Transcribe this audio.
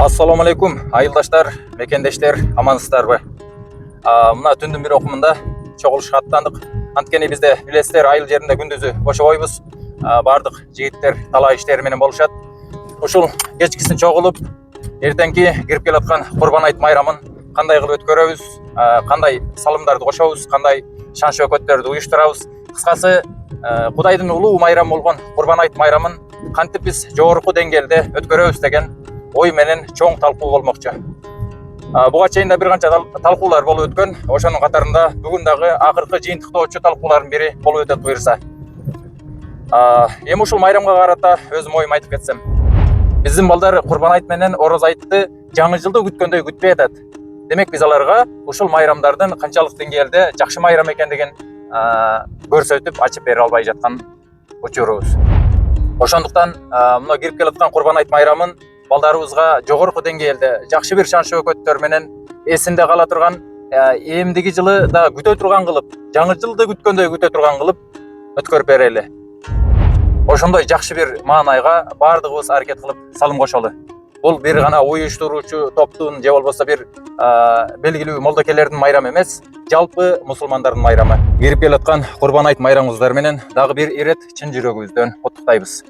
Assalamu alaikum, айылдаштар, мекендештер, амансыздарбы? Мына түндүн бир окумунда чогулушка аттандык. Анткени бизде билесиздер, айыл жеринде күндүзү кошобойбуз. Бардык жигиттер талаа иштери менен болушат. Ушул кечкисин чогулуп, эртеңки кирип келаткан Курбан айт майрамын кандай кылып өткөрөбүз, кандай салымдарды кошобуз, кандай шан шөкөттөрдү уюштурабыз. Кыскасы, Кудайдын улуу майрамы болгон Курбан айт майрамын кантип биз жогорку деңгээлде өткөрөбүз деген ой менен чоң талкуу болмокчу. Буга чейин да бир канча талкуулар болуп өткөн. Ошонун катарында бүгүн дагы акыркы жыйынтыктоочу талкуулардын бири болуп өтөт буюрса. Эми ушул майрамга карата өзүм оюмду айтып кетсем. Биздин балдар Курбан айт менен Ороз айтты жаңы жылды күткөндөй күтпөй атат. Демек биз аларга ушул майрамдардын канчалык деңгээлде жакшы майрам экендигин көрсөтүп ачып бере албай жаткан учурубуз. Ошондуктан мына кирип келаткан Курбан айт майрамын балдарыбызга жогорку деңгээлде жакшы бир шан шөкөттөр менен эсинде кала турган, эмдиги жылы да күтө турган кылып, жаңы жылды күткөндөй күтө турган кылып өткөрүп берели. Ошондой жакшы бир маанайга бардыгыбыз аракет кылып салым кошолу. Бул бир гана уюштуруучу топтун же болбосо бир белгилүү молдокелердин майрамы эмес, жалпы мусулмандардын майрамы. Кирип келаткан Курбан айт майрамыңыздар менен дагы бир ирет чын жүрөгүбүздөн куттуктайбыз.